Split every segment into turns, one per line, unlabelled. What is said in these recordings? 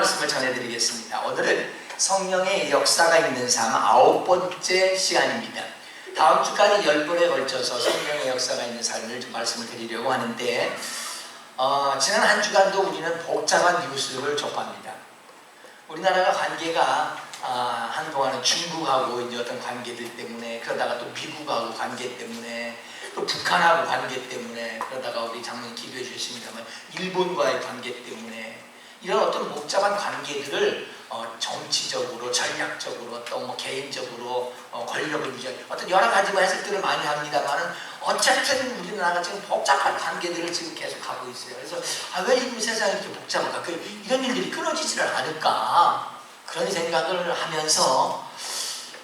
말씀을 전해드리겠습니다. 오늘은 성령의 역사가 있는 삶 9번째 시간입니다. 다음 주까지 10번에 걸쳐서 성령의 역사가 있는 삶을 좀 말씀을 드리려고 하는데 지난 한 주간도 우리는 복잡한 뉴스를 접합니다. 우리나라가 관계가 한동안은 중국하고 이제 어떤 관계들 때문에, 그러다가 또 미국하고 관계 때문에, 또 북한하고 관계 때문에, 그러다가 우리 장로님 기도해 주셨습니다만 일본과의 관계 때문에, 이런 어떤 복잡한 관계들을 정치적으로, 전략적으로, 또 뭐 개인적으로 권력을 유지하는 어떤 여러 가지 해석들을 많이 합니다만은 어쨌든 우리나라가 지금 복잡한 관계들을 지금 계속 하고 있어요. 그래서 왜 이 세상이 이렇게 복잡할까? 이런 일들이 끊어지지를 않을까? 그런 생각을 하면서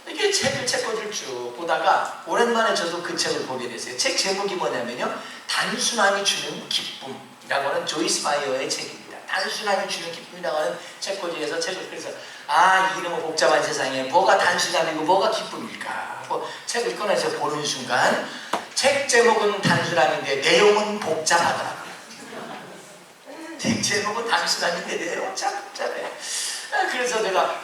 이렇게 책꽂이를 쭉 보다가 오랜만에 저도 그 책을 보게 됐어요. 책 제목이 뭐냐면요, 단순함이 주는 기쁨이라고 하는 조이스 마이어의 책입니다. 단순함이 주는 기쁨이라고 하는 책꽂이에서 책을, 그래서 이 이름은 복잡한 세상에 뭐가 단순함이고 뭐가 기쁨일까 하고 책을 꺼내서 보는 순간 책 제목은 단순함인데 내용은 복잡하더라고요. 책 제목은 단순함인데 내용은 참 복잡해. 그래서 내가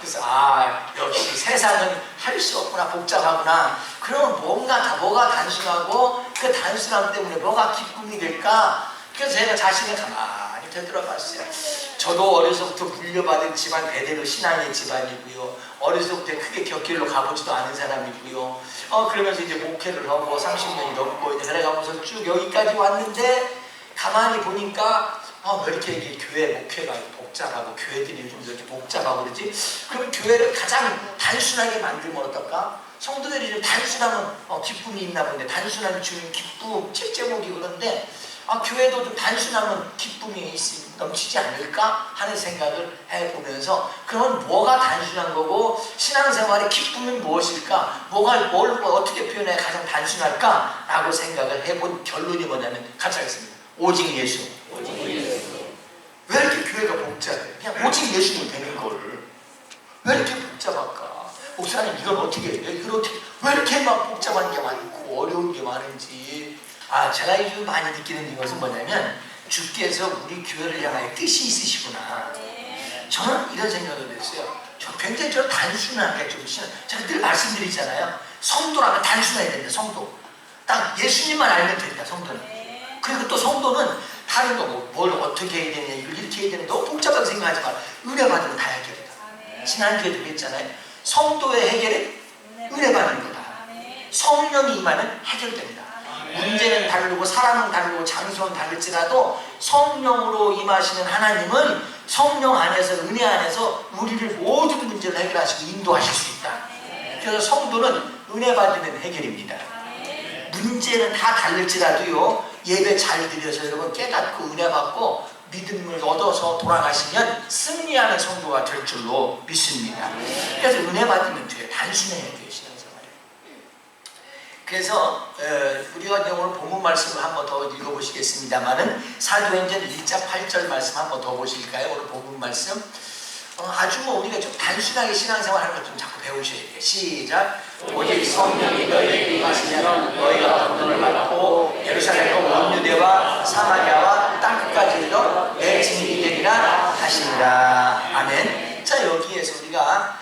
역시 세상은 할 수 없구나, 복잡하구나. 그러면 뭐가 단순하고 그 단순함 때문에 뭐가 기쁨이 될까? 그래서 제가 자신을 가만히 되돌아봤어요. 저도 어려서부터 물려받은 집안, 대대로 신앙의 집안이고요. 어려서부터 크게 격길로 가보지도 않은 사람이고요. 그러면서 이제 목회를 하고 30년이 넘고 이제 그래가면서 쭉 여기까지 왔는데 가만히 보니까 왜 이렇게 교회 목회가 복잡하고 교회들이 요즘 이렇게 복잡하고 그러지? 그럼 교회를 가장 단순하게 만들면 어떨까? 성도들이 좀 단순하면 기쁨이 있나 본데, 단순함이 주는 기쁨, 책 제목이 그런데 교회도 좀 단순하면 기쁨이 넘치지 않을까 하는 생각을 해보면서, 그러면 뭐가 단순한 거고 신앙생활의 기쁨은 무엇일까? 뭘 어떻게 표현해야 가장 단순할까? 라고 생각을 해본 결론이 뭐냐면 같이 하겠습니다. 오직 예수. 왜 이렇게 교회가 복잡해? 그냥 오직 예수는 되는 거를 왜 이렇게 복잡할까? 목사님 이걸 어떻게 해요? 왜 이렇게 막 복잡한 게 많고 어려운 게 많은지. 제가 요즘 많이 느끼는 이것은 뭐냐면 주께서 우리 교회를 향하여 뜻이 있으시구나. 저는 이런 생각을 했어요. 굉장히 단순하게 제가 늘 말씀드리잖아요. 성도라면 단순해야 된다. 성도 딱 예수님만 알면 된다. 성도는. 그리고 또 성도는 다른 거 뭘 어떻게 해야 되냐, 이걸 이렇게 해야 되냐, 너무 복잡하게 생각하지 마. 은혜 받으면 다 해결이다. 지난주에도 그랬잖아요. 성도의 해결은 은혜 받는 거다. 성령이 임하면 해결됩니다. 문제는 다르고 사람은 다르고 장소는 다를지라도 성령으로 임하시는 하나님은 성령 안에서, 은혜 안에서 우리를 모든 문제를 해결하시고 인도하실 수 있다. 그래서 성도는 은혜 받으면 해결입니다. 문제는 다 다를지라도요, 예배 잘 드려서 여러분 깨닫고 은혜 받고 믿음을 얻어서 돌아가시면 승리하는 성도가 될 줄로 믿습니다. 그래서 은혜 받으면 돼요. 단순해야 돼요, 신앙생활에. 그래서 우리가 오늘 본문 말씀을 한번 더 읽어보시겠습니다만은 사도행전 1장 8절 말씀 한번 더 보실까요? 오늘 본문 말씀. 아주 우리가 좀 단순하게 신앙생활 하는 걸 좀 자꾸 배우셔야 돼요. 시작. 오직 성령이 너희에게 임하시면 너희가 권능을 받고 예루살렘과 온 유대와 사마리아와 땅끝까지 이르러 내 증인이 되리라 하시니라. 아멘. 자, 여기에서 우리가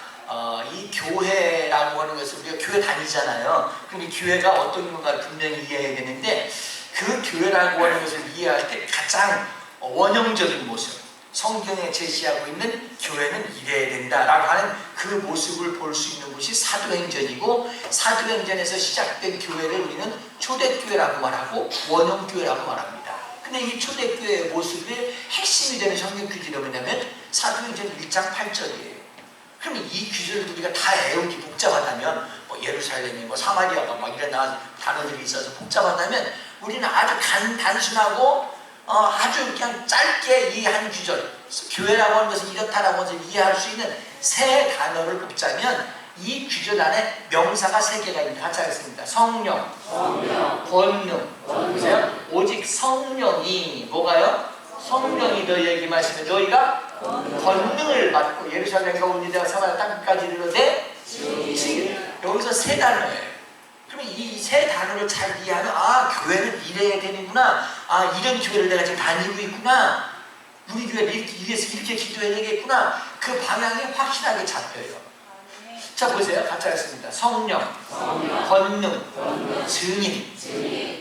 이 교회라고 하는 것을, 우리가 교회 다니잖아요. 그럼 이 교회가 어떤 건가를 분명히 이해해야 되는데, 그 교회라고 하는 것을 이해할 때 가장 원형적인 모습, 성경에 제시하고 있는 교회는 이래야 된다라고 하는 그 모습을 볼 수 있는 곳이 사도행전이고, 사도행전에서 시작된 교회를 우리는 초대교회라고 말하고 원형교회라고 말합니다. 근데 이 초대교회의 모습의 핵심이 되는 성경 규절이 뭐냐면 사도행전 1장 8절이에요. 그러면 이 규절을 우리가 다 외우기 복잡하다면, 예루살렘이 사마리아가 이런 단어들이 있어서 복잡하다면, 우리는 아주 단순하고 아주 그냥 짧게 이 한 규절, 교회라고 하는 것은 이렇다라고 해서 이해할 수 있는 세 단어를 뽑자면 이 규절 안에 명사가 세 개가 있는데 같이 하겠습니다. 성령, 권능. 보세요. 오직 성령이 뭐가요? 성령이 너희에게 임하시면 너희가 권능을 받고 예루살렘과 온 유대와 사마리아 땅끝까지 이르러되 여기서 세 단어예요. 그러면 이 세 단어를 잘 이해하면 교회는 이래야 되는구나, 이런 교회를 내가 지금 다니고 있구나, 우리 교회 이렇게 기도해야 되겠구나. 그 방향이 확실하게 잡혀요. 자 보세요. 같이 하겠습니다. 성령, 권능, 증인.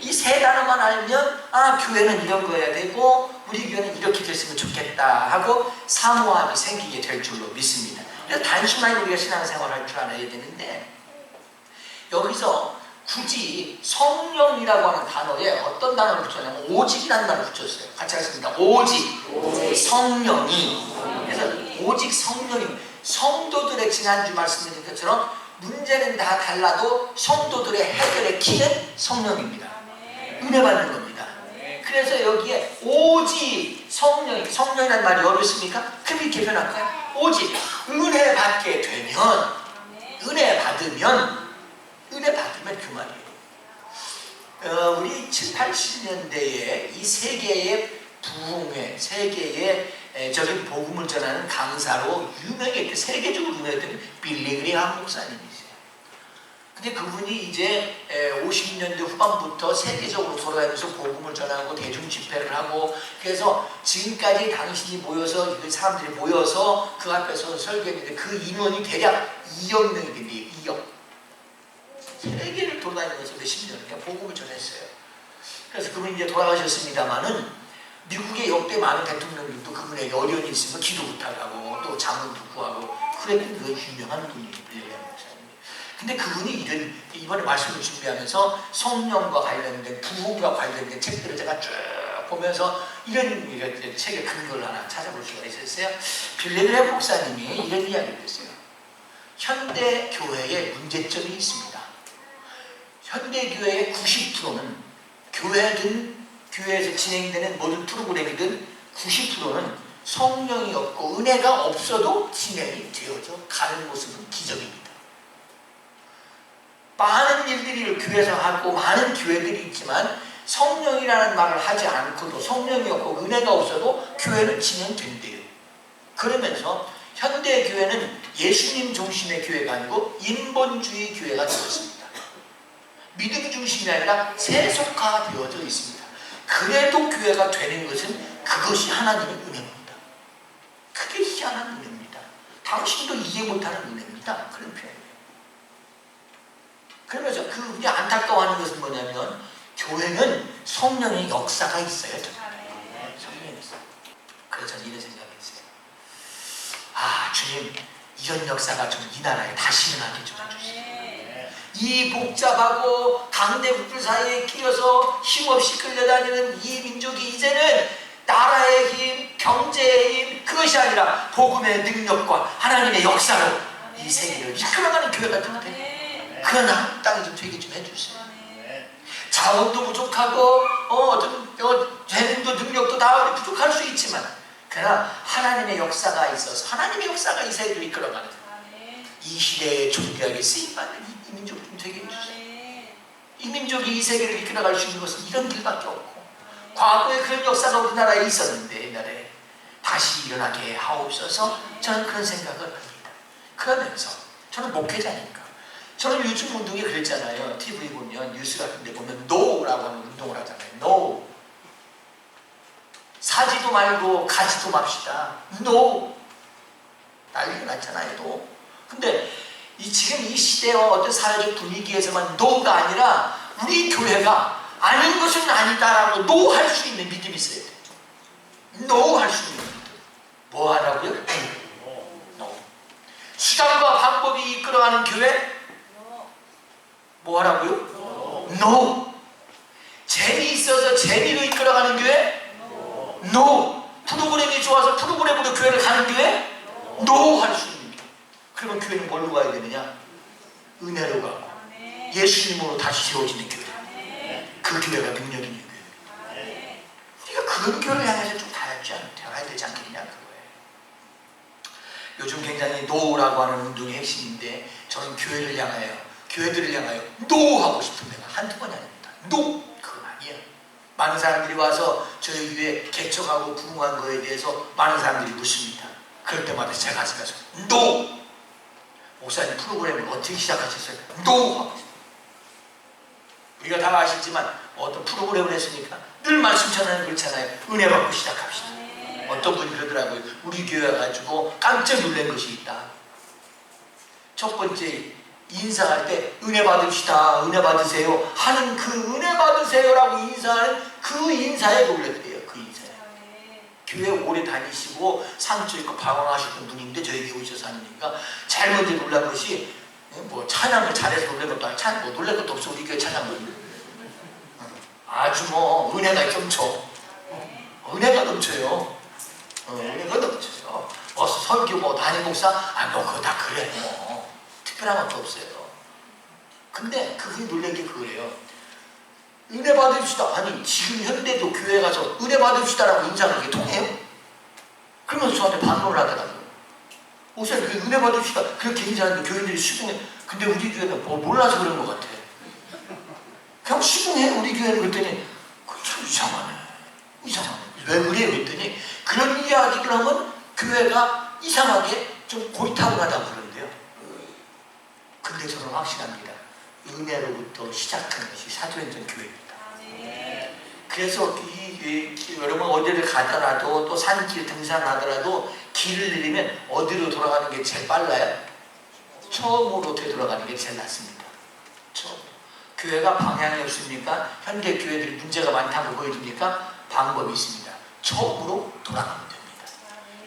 이 세 단어만 알면 교회는 이런 거여야 되고 우리 교회는 이렇게 됐으면 좋겠다 하고 사모함이 생기게 될 줄로 믿습니다. 그래서 단순하게 우리가 신앙생활 할 줄 알아야 되는데 여기서 굳이 성령이라고 하는 단어에 어떤 단어를 붙였냐면 오직이라는 단어를 붙였어요. 같이 하겠습니다. 오직. 성령이. 그래서 오직 성령이. 성도들의 지난주 말씀드린 것처럼 문제는 다 달라도 성도들의 해결의 키는 성령입니다. 은혜 받는 겁니다. 그래서 여기에 오직 성령이라는 말이 어렵습니까? 그럼 이렇게 표현할까요? 오직 은혜 받게 되면 은혜 받으면 그 말이에요. 우리 7, 80년대에 이 세계의 부흥회, 세계의 적인 복음을 전하는 강사로 유명했던, 세계적으로 유명했던 빌리 그레이엄 목사님이세요. 근데 그분이 이제 50년대 후반부터 세계적으로 돌아다니면서 복음을 전하고 대중 집회를 하고 그래서 지금까지 당신이 모여서 사람들이 모여서 그 앞에서 설교했는데 그 인원이 대략 2억 명이 된대요. 2억. 세계를 돌아다니면서 몇십 년 그냥 복음을 전했어요. 그래서 그분이 이제 돌아가셨습니다마는 미국의 역대 많은 대통령들도 그분에게 어려움이 있으면 기도 부탁하고 또 자문도 구하고 그랬던 그 유명한 분이에요. 빌리엄 목사님. 근데 그분이 이번에 말씀을 준비하면서 성령과 관련된 부흥과 관련된 책들을 제가 쭉 보면서 이런 책의 근거를 하나 찾아볼 수가 있었어요. 빌리엄 목사님이 이런 이야기를 했어요. 현대 교회에 문제점이 있습니다. 현대 교회의 90%는 교회에서 진행되는 모든 프로그램이든 90%는 성령이 없고 은혜가 없어도 진행이 되어져 가는 모습은 기적입니다. 많은 일들이 교회에서 하고 많은 교회들이 있지만 성령이라는 말을 하지 않고도 성령이 없고 은혜가 없어도 교회는 진행된대요. 그러면서 현대 교회는 예수님 중심의 교회가 아니고 인본주의 교회가 되었습니다. 믿음 중심이 아니라 세속화되어져 있습니다. 그래도 교회가 되는 것은 그것이 하나님의 은혜입니다. 그게 희한한 은혜입니다. 당신도 이해 못하는 은혜입니다. 그런 표현이에요. 그러면서 그분이 안타까워하는 것은 뭐냐면 교회는 성령의 역사가 있어요. 성령의 역사. 그래서 저는 이런 생각이 있어요. 주님 이런 역사가 좀 이 나라에 다시 일어나게 좀 해주세요. 이 복잡하고 강대국들 사이에 끼어서 힘없이 끌려다니는 이 민족이 이제는 나라의 힘, 경제의 힘 그것이 아니라 복음의 능력과 하나님의 역사로 이 세계를 이끌어가는 교회가 되는데 그런 한국 땅이 좀 되게 좀 해주세요. 자원도 부족하고 어떤 재능도 능력도 다 부족할 수 있지만 그러나 하나님의 역사가 있어서 하나님의 역사가 이 세계를 이끌어가는 이 시대에 존귀하게 쓰임받는 이 민족 좀 되게 해주세요. 이 민족이 이 세계를 이끌어갈 수 있는 것은 이런 길밖에 없고 과거에 그런 역사가 우리나라에 있었는데 옛날에 다시 일어나게 하옵소서. 저는 그런 생각을 합니다. 그러면서 저는 목회자니까 저는 요즘 운동에 그랬잖아요. TV 보면 뉴스 같은 데 보면 NO라고 하는 운동을 하잖아요. NO. 사지도 말고 가지도 맙시다. NO. 난리가 났잖아요. NO. 근데 지금 이 시대와 어떤 사회적 분위기에서만 NO가 아니라 우리 교회가 아닌 것은 아니다라고 NO 할 수 있는 믿음이 있어야 돼요. NO 할 수 있는 믿음. 뭐 하라고요? NO. 수단과 방법이 이끌어가는 교회? 뭐 하라고요? NO. 재미있어서 재미로 이끌어가는 교회? NO. 프로그램이 좋아서 프로그램으로 교회를 가는 교회? NO 할 수 있는 교회. 그러면 교회는 뭘로 가야 되느냐? 은혜로 가고 예수님으로 다시 세워지는 교회. 그 교회가 능력 있는 교회. 우리가 그런 교회를 향해서 좀 가야 되지 않겠냐 그거예요. 요즘 굉장히 NO라고 하는 운동의 핵심인데 저는 교회를 향하여 교회들을 향하여 NO 하고 싶은 데가 한두 번이 아닙니다. NO! 그건 아니에요. 많은 사람들이 와서 저희 교회 개척하고 부흥한 거에 대해서 많은 사람들이 묻습니다. 그럴 때마다 제가 가서 NO! 목사님 프로그램을 어떻게 시작하셨어요? NO! 하고 싶어요. 우리가 다 아시지만 어떤 프로그램을 했으니까 늘 말씀 전하는 그렇잖아요. 은혜 받고 시작합시다. 어떤 분이 그러더라고요. 우리 교회 가지고 깜짝 놀란 것이 있다. 첫 번째, 인사할 때 은혜 받읍시다, 은혜 받으세요 하는 그 은혜 받으세요라고 인사하는 그 인사에 놀랐대요. 그 인사에. 교회 오래 다니시고 상처 있고 방황하시던 분인데 저에게 오셔서 하니까 제일 먼저 놀란 것이 뭐 찬양을 잘해서 놀란 것도 아니고 뭐 놀란 것도 없어. 우리 교회 찬양은 아주 뭐 은혜가 넘쳐. 은혜가 넘쳐요. 은혜가 넘쳐요. 설교 뭐 담임 목사 뭐 그거 다 그래. 뭐 특별한 것도 없어요. 근데 그분이 놀란 게 그거예요. 은혜 받읍시다. 아니 지금 현대도 교회 가서 은혜 받읍시다라고 인사하는 게 통해요? 그러면서 저한테 반론을 하더라고요. 목사님 그 은혜 받읍시다 그렇게 인사하는데 교인들이 수긍해. 근데 우리 교회는 뭐 몰라서 그런 것 같아. 그냥 수긍해 우리 교회는. 그랬더니 참 이상하네. 이상하네. 왜 그래요? 그랬더니 그런 이야기를 하면 교회가 이상하게 좀 고리타분하다고 그러는데요. 근데 저는 확신합니다. 은혜로부터 시작하는 것이 사도행전 교회입니다. 그래서 여러분 어디를 가더라도 또 산길 등산을 하더라도 길을 내리면 어디로 돌아가는 게 제일 빨라요? 처음으로 되돌아가는 게 제일 낫습니다. 처음. 교회가 방향이 없습니까? 현대 교회들이 문제가 많다고 보여줍니까? 방법이 있습니다. 처음으로 돌아가면 됩니다.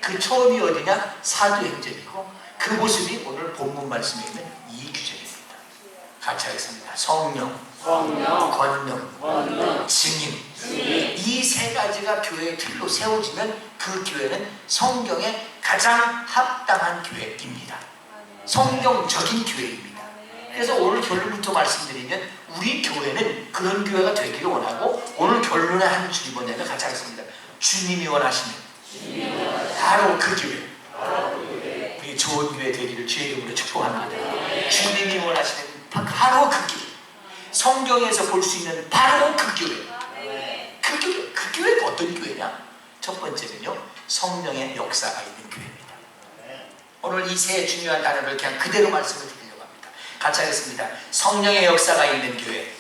그 처음이 어디냐? 사도행전이고 그 모습이 오늘 본문 말씀에 있는 이 규정입니다. 같이 하겠습니다. 성령, 권능, 증인. 이 세 가지가 교회의 틀로 세워지면 그 교회는 성경에 가장 합당한 교회입니다. 성경적인 교회입니다. 그래서 오늘 결론부터 말씀드리면 우리 교회는 그런 교회가 되기를 원하고 오늘 결론의 한 줄이 뭐냐면 같이 하겠습니다. 주님이 원하시는 바로 그 교회. 우리 좋은 교회 되기를 주의 이름으로 축복합니다. 주님이 원하시는 바로 그 교회. 성경에서 볼 수 있는 바로 그 교회. 그 교회가 어떤 교회냐? 첫 번째는요, 성령의 역사가 있는 교회입니다. 오늘 이 세 중요한 단어를 그냥 그대로 말씀을 드리려고 합니다. 같이 하겠습니다. 성령의 역사가 있는 교회.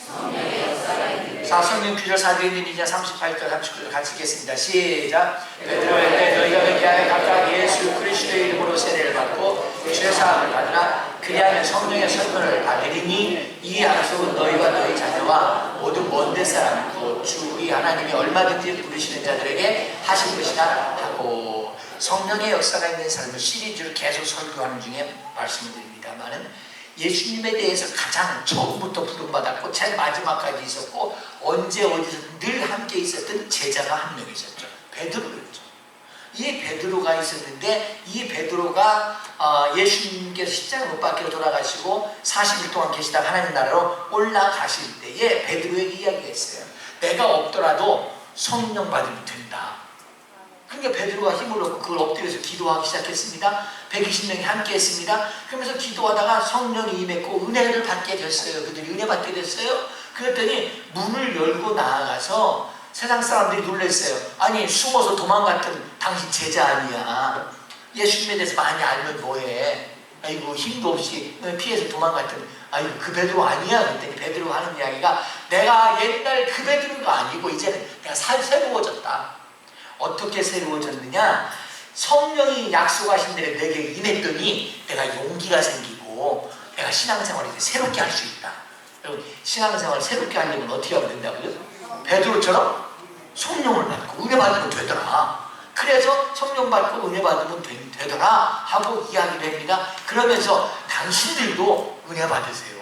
자, 성령 규절 사도행전 2장 38절 39절 같이 읽겠습니다. 시작. 베드로에게 너희가 회개하여 각각 예수 그리스도의 이름으로 세례를 받고 죄사함을 받으라. 그리하면 성령의 선물을 받으리니 이 약속은 너희와 너희 자녀와 모두 먼 데 사람이고 주 우리 하나님이 얼마든지 부르시는 자들에게 하신 것이라 하고. 성령의 역사가 있는 삶을 시리즈를 계속 설교하는 중에 말씀을 드립니다만은 예수님에 대해서 가장 처음부터 부름받았고 제일 마지막까지 있었고 언제 어디서 늘 함께 있었던 제자가 한 명 있었죠. 베드로였죠. 이 베드로가 있었는데 이 베드로가 예수님께서 십자가 못 박혀 돌아가시고 40일 동안 계시다가 하나님 나라로 올라가실 때에 베드로에게 이야기가 있어요. 내가 없더라도 성령 받으면 된다. 그러니까 베드로가 힘을 얻고 그걸 엎드려서 기도하기 시작했습니다. 120명이 함께 했습니다. 그러면서 기도하다가 성령이 임했고 은혜를 받게 됐어요. 그들이 은혜 받게 됐어요. 그랬더니 문을 열고 나아가서 세상 사람들이 놀랐어요. 아니 숨어서 도망갔던 당신 제자 아니야. 예수님에 대해서 많이 알면 뭐해. 아이고 힘도 없이 피해서 도망갔던 아이고 그 베드로 아니야. 그랬더니 베드로가 하는 이야기가 내가 옛날 그 베드로가 아니고 이제는 내가 새로워졌다. 어떻게 새로워졌느냐? 성령이 약속하신 대로 내게 임했더니 내가 용기가 생기고 내가 신앙생활을 새롭게 할 수 있다. 여러분 신앙생활을 새롭게 하려면 어떻게 하면 된다고요? 베드로처럼 성령을 받고 은혜 받으면 되더라. 그래서 성령 받고 은혜 받으면 되더라 하고 이야기를 합니다. 그러면서 당신들도 은혜 받으세요.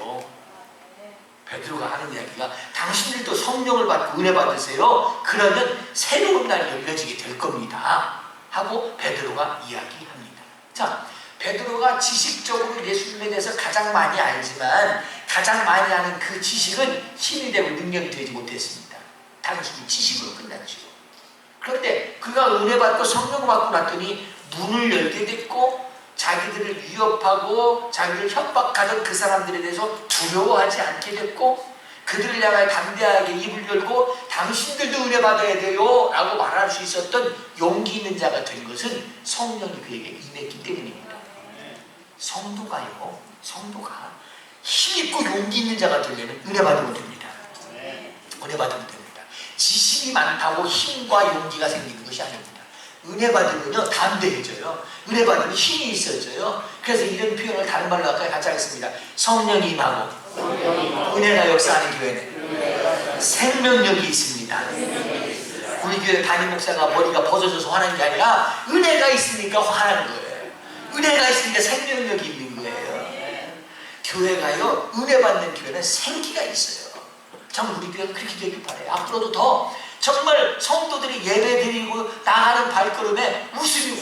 베드로가 하는 이야기가 당신들도 성령을 받고 은혜 받으세요. 그러면 새로운 날이 열려지게 될 겁니다. 하고 베드로가 이야기합니다. 자, 베드로가 지식적으로 예수님에 대해서 가장 많이 알지만 가장 많이 아는 그 지식은 힘이 되고 능력이 되지 못했습니다. 단순히 지식으로 끝났죠. 그런데 그가 은혜 받고 성령 받고 났더니 문을 열게 됐고 자기들을 위협하고 자기를 협박하던 그 사람들에 대해서 두려워하지 않게 됐고 그들을 향해 담대하게 입을 열고 당신들도 은혜 받아야 돼요 라고 말할 수 있었던 용기 있는 자가 된 것은 성령이 그에게 임했기 때문입니다. 성도가 힘있고 용기 있는 자가 되려면 은혜 받으면 됩니다. 은혜 받으면 됩니다. 지식이 많다고 힘과 용기가 생기는 것이 아닙니다. 은혜 받으면요 담대해져요. 은혜 받으면 힘이 있어져요. 그래서 이런 표현을 다른 말로 아까 같이 하겠습니다. 성령이 임하고 은혜가 역사하는 교회는 생명력이 있습니다. 우리 교회 담임 목사가 머리가 벗어져서 화나는 게 아니라 은혜가 있으니까 화나는 거예요. 은혜가 있으니까 생명력이 있는 거예요. 교회가요, 은혜 받는 교회는 생기가 있어요. 참 우리 교회가 그렇게 되길 바라요. 앞으로도 더 정말 성도들이 예배드리고 나가는 발걸음에 웃음이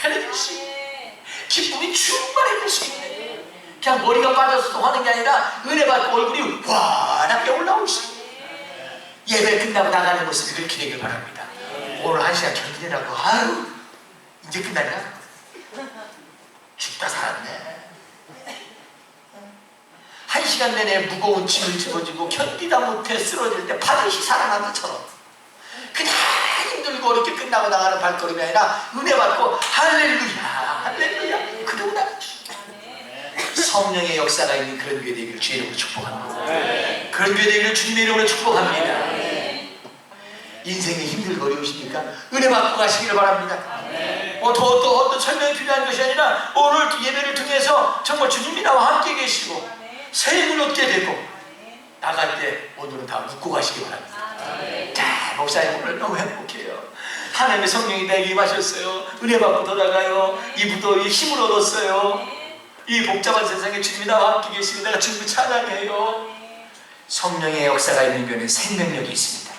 환해질 수 있는, 기쁨이 충만해질 수 있는, 그냥 머리가 빠져서 하는 게 아니라 은혜 받고 얼굴이 환하게 올라올 수 있는 예배 끝나고 나가는 모습이 그렇게 되길 바랍니다. 오늘 한 시간 견디느라고 아유 이제 끝나냐? 죽다 살았네. 한 시간 내내 무거운 짐을 짊어지고 견디다 못해 쓰러질 때 반드시 살아난 것처럼 그냥 힘들고 이렇게 끝나고 나가는 발걸음이 아니라 은혜 받고 할렐루야 할렐루야 그러고 나가는 성령의 역사가 있는 그런 교회 되기를 주의 이름으로 축복합니다. 그런 교회 되기를 주님의 이름으로 축복합니다. 인생이 힘들고 어려우시니까 은혜 받고 가시기를 바랍니다. 더 설명이 필요한 것이 아니라 오늘 예배를 통해서 정말 주님이 나와 함께 계시고 새 힘을 얻게 되고 나갈 때 오늘은 다 웃고 가시기 바랍니다. 자, 목사님 오늘 너무 행복해요. 하나님의 성령이 내게 임하셨어요. 은혜 받고 돌아가요. 이 무더위에 힘을 얻었어요. 이 복잡한 세상에 주님이 나와 함께 계시니 내가 주님을 찬양해요. 성령의 역사가 있는 교회는 생명력이 있습니다.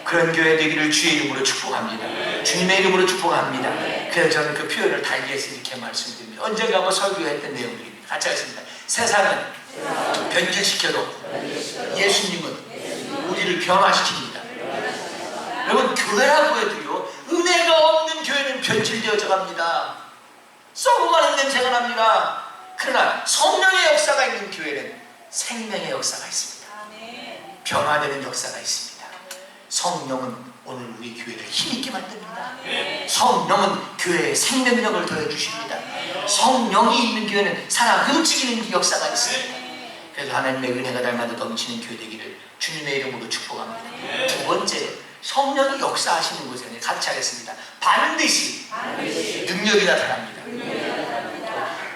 그런 교회 되기를 주의 이름으로 축복합니다. 주님의 이름으로 축복합니다. 그래서 저는 그 표현을 달리해서 이렇게 말씀드립니다. 언젠가 한번 설교했던 내용들입니다. 같이 하겠습니다. 세상은 변질시켜도 예수님은 우리를 변화시킵니다. 여러분 교회라고 해도요 은혜가 없는 교회는 변질되어져 갑니다. 썩어가는 냄새가 납니다. 그러나 성령의 역사가 있는 교회는 생명의 역사가 있습니다. 변화되는 역사가 있습니다. 성령은 오늘 우리 교회를 힘있게 만듭니다. 성령은 교회에 생명력을 더해주십니다. 성령이 있는 교회는 살아 움직이는 역사가 있습니다. 그래서 하나님의 은혜가 날마다 넘치는 교회 되기를 주님의 이름으로 축복합니다. 두 번째, 성령이 역사하시는 곳에는 같이 하겠습니다. 반드시 능력이 나타납니다.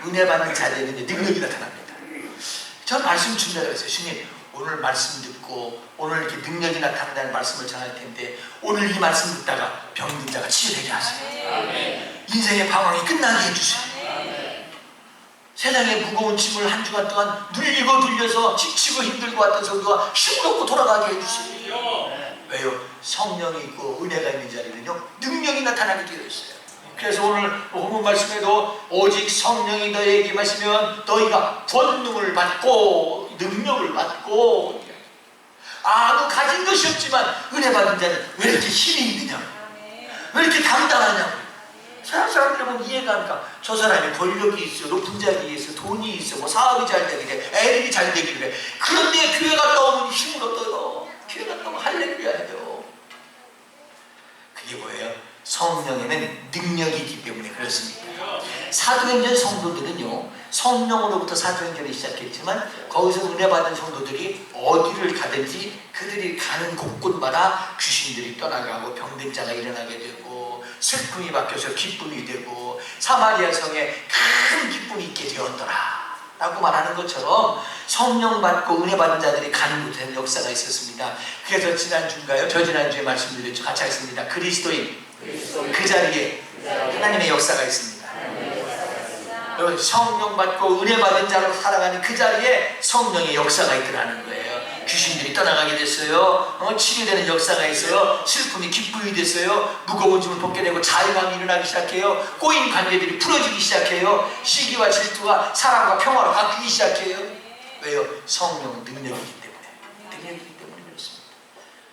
은혜 받는 자리에는 능력이 나타납니다. 저 말씀 준비하고 있어요. 주님 오늘 말씀 듣고 오늘 이렇게 능력이 나타난다는 말씀을 전할 텐데 오늘 이 말씀 듣다가 병든 자가 치유되게 하세요. 인생의 방황이 끝나게 해주세요. 세상의 무거운 짐을 한 주간 동안 눌리고 눌려서 지치고 힘들고 왔던 성도가 힘을 얻고 돌아가게 해주세요. 왜요? 성령이 있고 은혜가 있는 자리는요 능력이 나타나게 되어 있어요. 그래서 오늘 본문 말씀에도 오직 성령이 너희에게 임하시면 너희가 권능을 받고 능력을 받고, 아무 가진 것이 없지만 은혜 받은 자는 왜 이렇게 힘이 있느냐, 왜 이렇게 당당하냐. 사람들이 보면 이해가 안 가. 저 사람이 권력이 있어, 높은 자리에 있어, 돈이 있어, 뭐 사업이 잘 되기래, 애들이 잘 되기래. 그런데 교회 갔다 오면 힘을 얻어요. 교회 갔다 오면 할렐루야 해요. 그게 뭐예요? 성령에는 능력이 있기 때문에 그렇습니다. 사도행전 성도들은요 성령으로부터 사도행전을 시작했지만 거기서 은혜 받은 성도들이 어디를 가든지 그들이 가는 곳곳마다 귀신들이 떠나가고 병든 자가 일어나게 되고 슬픔이 바뀌어서 기쁨이 되고 사마리아 성에 큰 기쁨이 있게 되었더라 라고 말하는 것처럼 성령 받고 은혜 받은 자들이 가는 곳에는 역사가 있었습니다. 그래서 지난주인가요? 저 지난주에 말씀드렸죠. 같이 하겠습니다. 그리스도인 그 자리에 하나님의 역사가 있습니다. 여러분 성령 받고 은혜 받은 자로 살아가는 그 자리에 성령의 역사가 있더라는 거예요. 귀신들이 떠나가게 됐어요. 치유되는 역사가 있어요. 슬픔이 기쁨이 됐어요. 무거운 짐을 벗게 되고 자유함이 일어나기 시작해요. 꼬인 관계들이 풀어지기 시작해요. 시기와 질투가 사랑과 평화로 바뀌기 시작해요. 왜요? 성령은 능력이기 때문에 그렇습니다.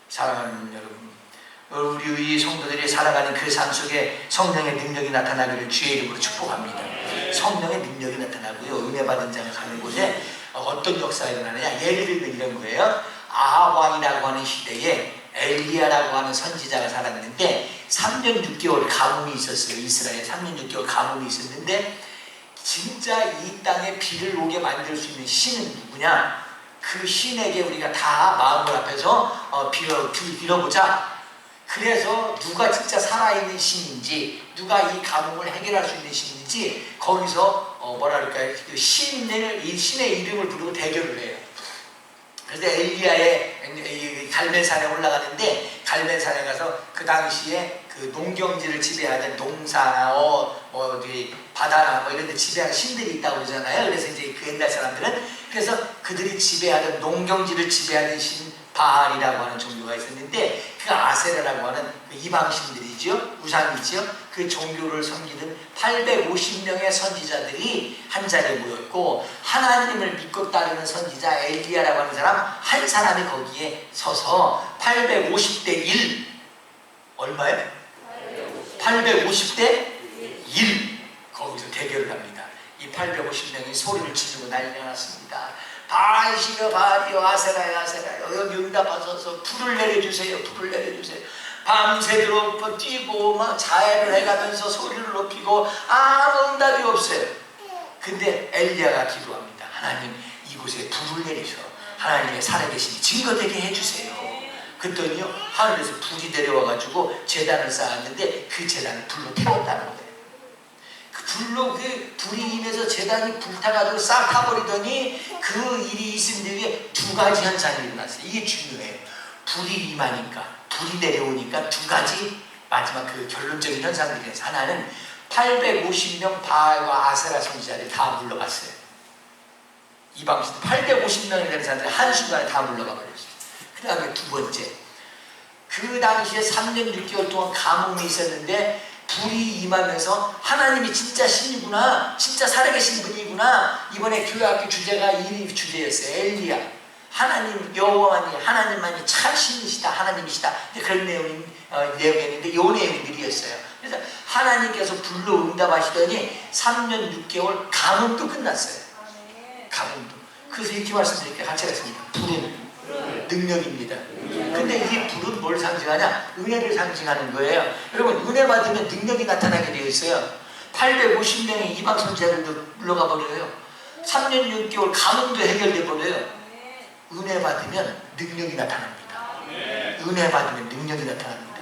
사랑하는 여러분, 우리 성도들이 살아가는 그 삶 속에 성령의 능력이 나타나기를 주의 이름으로 축복합니다. 성령의 능력이 나타나고요. 은혜 받은 자가 가는 곳에 어떤 역사가 일어나느냐. 예를 들면 이런 거예요. 아합 왕이라고 하는 시대에 엘리야라고 하는 선지자가 살았는데 3년 6개월 가뭄이 있었어요. 이스라엘에 3년 6개월 가뭄이 있었는데 진짜 이 땅에 비를 오게 만들 수 있는 신은 누구냐? 그 신에게 우리가 다 마음을 합해서 빌어보자. 그래서 누가 진짜 살아있는 신인지, 누가 이 가뭄을 해결할 수 있는 신인지 거기서 뭐라 그럴까요? 이 신의 이름을 부르고 대결을 해요. 그래서 엘리야의 갈멜산에 올라가는데, 갈멜산에 가서 그 당시에 그 농경지를 지배하던 농사나 바다나 이런 데 지배하는 신들이 있다고 그러잖아요. 그래서 이제 그 옛날 사람들은, 그래서 그들이 지배하던 농경지를 지배하는 신 바알이라고 하는 종교가 있었는데, 그 아세라라고 하는 그 이방신들이죠, 우상이죠. 그 종교를 섬기는 850명의 선지자들이 한 자리에 모였고, 하나님을 믿고 따르는 선지자 엘리야라고 하는 사람 한 사람이 거기에 서서 850대 1, 얼마예요? 850대 1 거기서 대결을 합니다. 이 850명이 소리를 지르고 난리가 났습니다. 바알시여 바알이여 아세라여 아세라여 여기 응답하소서, 불을 내려주세요, 불을 내려주세요. 밤새도록 뛰고 막 자해를 해가면서 소리를 높이고 아무 응답이 없어요. 근데 엘리야가 기도합니다. 하나님, 이곳에 불을 내리셔 하나님의 살아계심이 증거되게 해주세요. 그랬더니요, 하늘에서 불이 내려와가지고 제단을 쌓았는데 그 제단을 불로 태웠다는 거예요. 그 불로, 그 불이 임해서 제단이 불타가지고 싹 타버리더니 그 일이 있은 뒤에 두 가지 현상이 일어났어요. 이게 중요해요. 불이 임하니까, 불이 내려오니까 두 가지 마지막 그 결론적인 현상들이 있어요. 하나는 850명 바알과 아세라 선지자들이 다 물러갔어요. 이방신 850명이 되는 사람들이 한순간에 다 물러가 버렸어요. 그 다음에 두 번째, 그 당시에 3년 6개월 동안 가뭄이 있었는데 불이 임하면서 하나님이 진짜 신이구나, 진짜 살아계신 분이구나. 이번에 교회학교 주제가 이 주제였어요. 엘리야, 하나님 여호와만이, 하나님만이 참 신이시다, 하나님이시다. 그런 내용이었는데 이 내용들이었어요. 그래서 하나님께서 불로 응답하시더니 3년 6개월 가뭄도 끝났어요. 가뭄도. 그래서 이렇게 말씀드릴게요. 같이 하겠습니다. 불은 능력입니다. 근데 이 불은 뭘 상징하냐? 은혜를 상징하는 거예요. 여러분, 은혜 받으면 능력이 나타나게 되어 있어요. 850명의 이방 선지자들도 물러가 버려요. 3년 6개월 가뭄도 해결돼 버려요. 은혜 받으면 능력이 나타납니다. 은혜 받으면 능력이 나타납니다.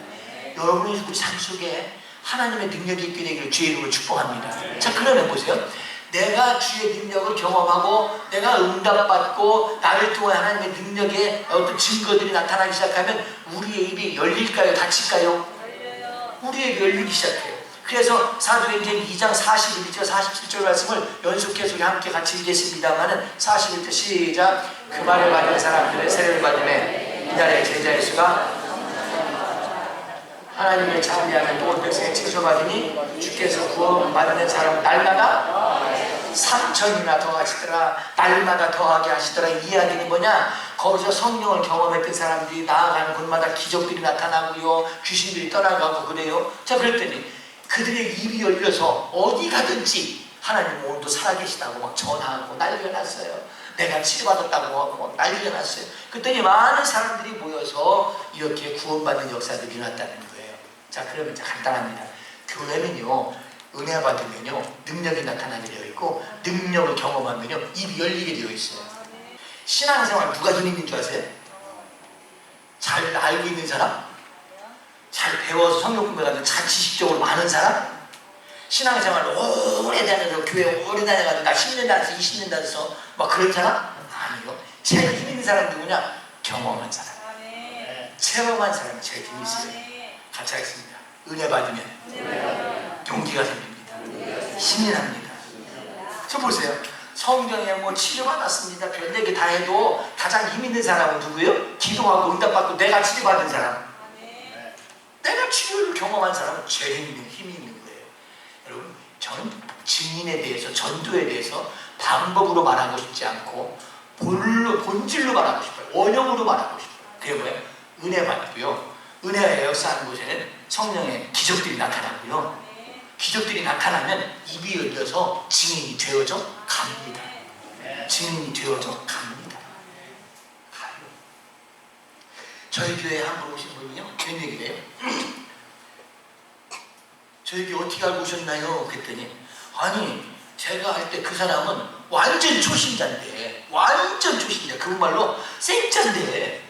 여러분의 우리 삶 속에 하나님의 능력이 있게 되기를 주의 이름으로 축복합니다. 자, 그러면 보세요. 내가 주의 능력을 경험하고 내가 응답받고 나를 통해 하나님의 능력의 어떤 증거들이 나타나기 시작하면 우리의 입이 열릴까요? 닫힐까요? 우리의 입이 열리기 시작해요. 그래서 사도행전 2장 41절 47절 말씀을 연속해서 함께 같이 읽겠습니다마는, 41절 시작. 그 말을 받은 사람들의 세례를 받음에 이달의 제자의 수가 하나님을 찬미하는 온 백성의 채소받으니 주께서 구원받는 사람 날마다 3천이나 더하시더라. 날마다 더하게 하시더라. 이 이야기는 뭐냐? 거기서 성령을 경험했던 사람들이 나아가는 곳마다 기적들이 나타나고요, 귀신들이 떠나가고 그래요. 자, 그랬더니 그들의 입이 열려서 어디 가든지 하나님 오늘도 살아계시다고 막 전하고 난리가 났어요. 내가 치료받았다고 하고 난리가 났어요. 그랬더니 많은 사람들이 모여서 이렇게 구원받는 역사들이 일어났다는 거예요. 자, 그러면 이제 간단합니다. 교회는요, 은혜 받으면요 능력이 나타나게 되어 있고, 능력을 경험하면요 입이 열리게 되어 있어요. 신앙생활 누가 돈 있는 줄 아세요? 잘 알고 있는 사람? 잘 배워서 성경 공부해가지고 잘 지식적으로 많은 사람? 신앙생활 오래 다녀서 교회 오래 다녀가지고 나 10년 다녀서 20년 다녀서 막 그런 사람? 아니요. 제일 힘 있는 사람 누구냐? 경험한 사람. 체험한 사람이 제일 힘이 있어요. 같이 하겠습니다. 은혜 받으면 용기가 생깁니다. 힘이 납니다. 저 보세요. 성경에 뭐 치료받았습니다, 별얘기 다 해도 가장 힘 있는 사람은 누구예요? 기도하고 응답받고 내가 치료받은 사람. 내가 치료를 경험한 사람은 제일 힘이 있는 거예요. 여러분, 저는 증인에 대해서, 전도에 대해서 방법으로 말하고 싶지 않고 본질로 말하고 싶어요. 원형으로 말하고 싶어요. 그게 뭐예요? 은혜 받고요, 은혜가 역사하는 곳에는 성령의 기적들이 나타나고요, 기적들이 나타나면 입이 열려서 증인이 되어져 갑니다. 증인이 되어져 갑니다. 가요. 저희 교회에 한 분 오신 분이요, 그런 얘기를 해요. 저희 교회 어떻게 알고 오셨나요? 그랬더니, 아니 제가 할 때 그 사람은 완전 초신자인데, 완전 초신자, 그 말로 생자인데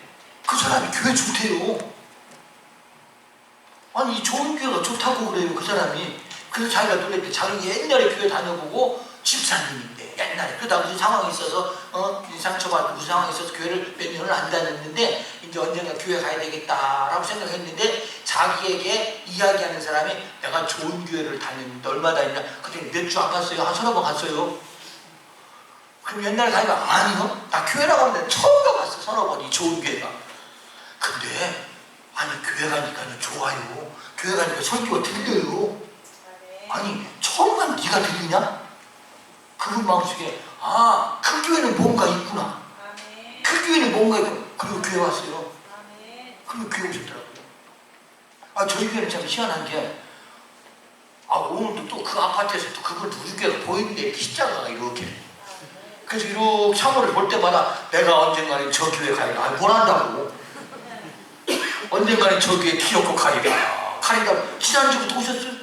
그 사람이 교회 좋대요. 아니 이 좋은 교회가 좋다고 그래요 그 사람이. 그래서 자기가 놀랬대. 자기 옛날에 교회 다녀보고 집사님인데 옛날에 그러다 무슨 상황이 있어서 상처받고 무슨 상황이 있어서 교회를 몇 년을 안 다녔는데 이제 언젠가 교회 가야 되겠다라고 생각했는데 자기에게 이야기하는 사람이 내가 좋은 교회를 다녔는데 얼마 다녔냐 그때 몇 주 안 갔어요. 한 서너 번 갔어요. 그럼 옛날에 자기가 아니요 나 교회라고 하는데 처음 가봤어. 서너 번이 좋은 교회가. 근데 아니 교회 가니까 좋아요. 교회 가니까 설교가 들려요. 아니 처음 간 네가 들리냐? 그분 마음속에 그 교회는 뭔가 있구나. 그 교회는 뭔가 있구나. 그리고 교회 왔어요. 그리고 교회 오셨더라고요. 저희 교회는 참 희한한 게 오늘도 또 그 아파트에서 또 그걸 우리 교회가 보이는데 십자가가 이렇게. 그래서 이렇게 사물을 볼 때마다 내가 언젠가는 저 교회 가리라. 뭘 한다고. 언젠가는 저 교회 기억고 가리라. 지난주부터 오셨어요.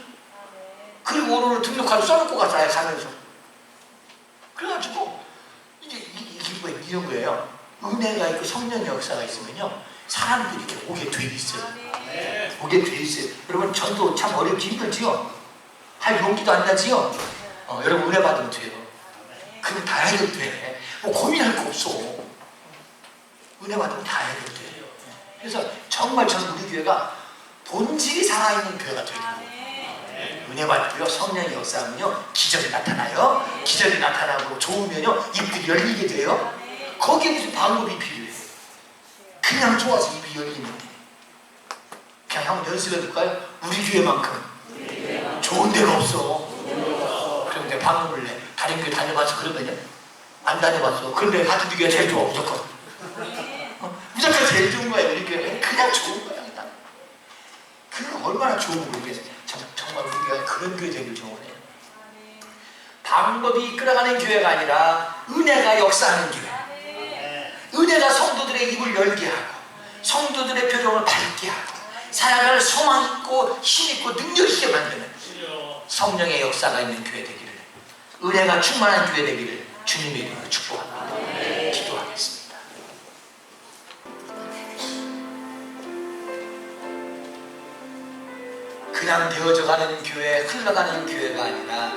그리고 오늘은 등록카드 써놓고 갔어요. 가면서. 그래가지고 이게 뭐 이런 거예요. 은혜가 있고 성령의 역사가 있으면요 사람들이 이렇게 오게 돼 있어요. 오게 돼 있어요. 여러분 전도 참 어렵지 힘들지요. 할 용기도 안 나지요. 여러분 은혜 받으면 돼요. 그럼 다 해도 돼. 뭐 고민할 거 없어. 은혜 받으면 다 해도 돼요. 그래서 정말 저는 우리 교회가 본질이 살아있는 교회가 되겠습니다. 은혜 받고요 성령의 역사하면요 기적이 나타나요. 기적이 나타나고 좋으면요 입이 열리게 돼요. 거기에 무슨 방법이 필요해요. 그냥 좋아서 입이 열리는데 그냥 한번 연습해 볼까요? 우리 교회만큼 좋은 데가 없어. 그런데 방법을 내. 다른 교회 다녀봤어 그러면요? 안 다녀봤어. 그런데 같은 교회가 제일 좋아 무조건. 무조건 제일 좋은 거예요. 우리 교회는 그냥 좋은 거야. 그거 얼마나 좋은 모르겠어요. 정말 우리가 그런 교회 되길 좋아해요. 방법이 이끌어가는 교회가 아니라 은혜가 역사하는 교회. 은혜가 성도들의 입을 열게 하고 성도들의 표정을 밝게 하고 살아갈 소망 있고 힘 있고 능력 있게 만드는 성령의 역사가 있는 교회 되기를, 은혜가 충만한 교회 되기를 주님의 이름으로 축복합니다. 기도하겠습니다. 그냥 되어져가는 교회, 흘러가는 교회가 아니라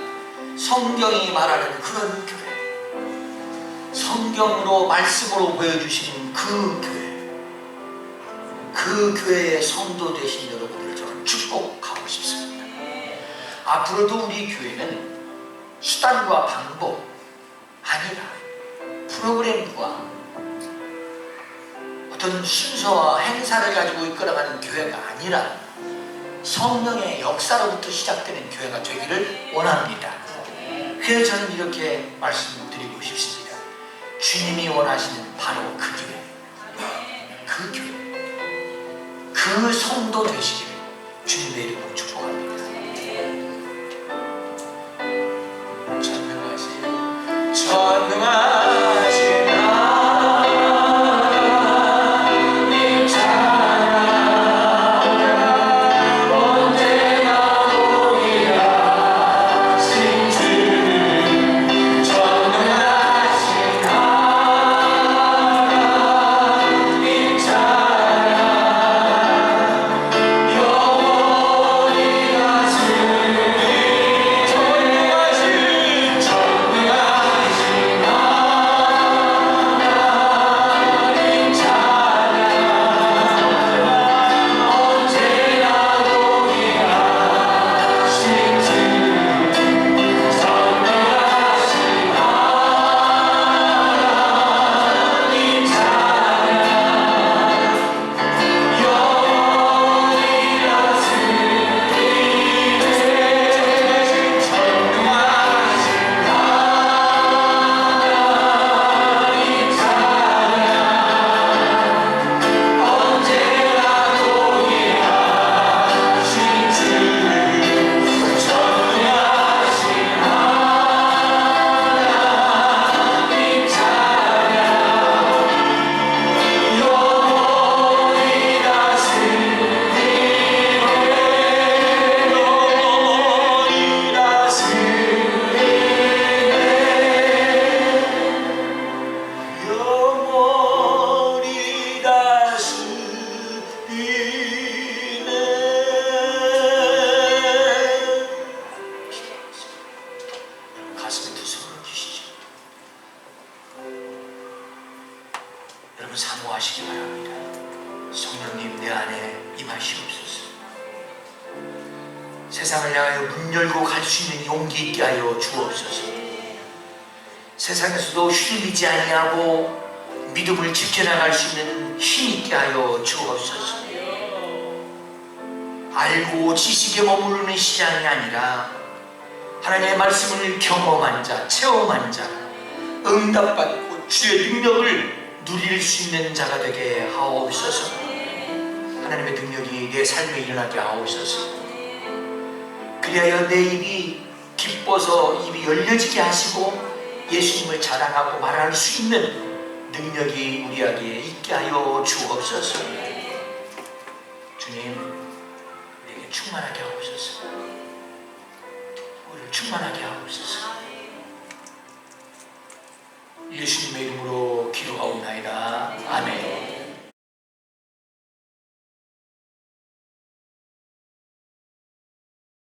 성경이 말하는 그런 교회, 성경으로 말씀으로 보여주시는 그 교회, 그 교회의 성도 되신 여러분을 저는 축복하고 싶습니다. 앞으로도 우리 교회는 수단과 방법 아니라 프로그램과 어떤 순서와 행사를 가지고 이끌어가는 교회가 아니라 성령의 역사로부터 시작되는 교회가 되기를 원합니다. 그래서 저는 이렇게 말씀드리고 싶습니다. 주님이 원하시는 바로 그 교회, 그 교회, 그 성도 되시기를 주님의 이름으로 축복합니다. 전능하신 영원히 세상을 향하여 문 열고 갈 수 있는 용기 있게 하여 주옵소서. 세상에서도 휘둘리지 아니하고 믿음을 지켜나갈 수 있는 힘 있게 하여 주옵소서. 알고 지식에 머무르는 시간이 아니라 하나님의 말씀을 경험한 자, 체험한 자, 응답받고 주의 능력을 누릴 수 있는 자가 되게 하옵소서. 하나님의 능력이 내 삶에 일어나게 하옵소서. 그리하여 내 입이 기뻐서 입이 열려지게 하시고 예수님을 자랑하고 말할 수 있는 능력이 우리에게 있게 하여 주옵소서. 주님, 우리에게 충만하게 하옵소서. 우리를 충만하게 하옵소서. 예수님의 이름으로